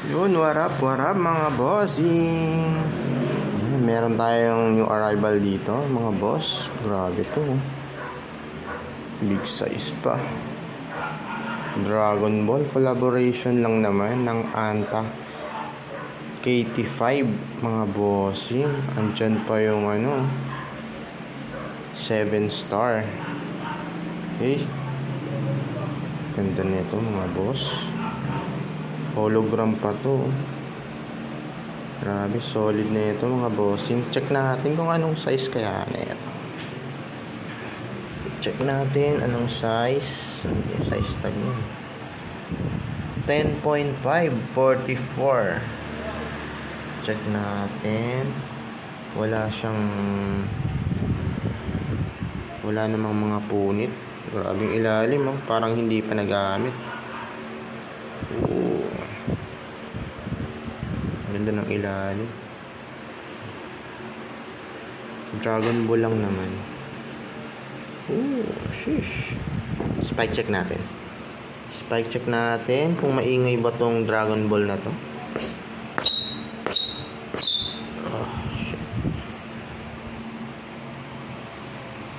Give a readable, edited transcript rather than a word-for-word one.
Yun, what up mga bossing. Ayan, meron tayong new arrival dito mga boss. Grabe to. Big size pa. Dragon Ball collaboration lang naman ng Anta KT5 mga bossing. Andyan pa yung 7 star. Okay, ganda nito mga boss. Hologram pa to. Grabe, solid na ito mga bossing. Check natin kung anong size kaya na ito. Check natin anong size. Yung size tag niya. 10.5 44. Check natin. Wala namang mga punit. Grabing ilalim, oh. Parang hindi pa nagamit. Ganda ng ilalim. Dragon Ball lang naman. Sheesh. Spike check natin kung maingay ba tong Dragon Ball na to.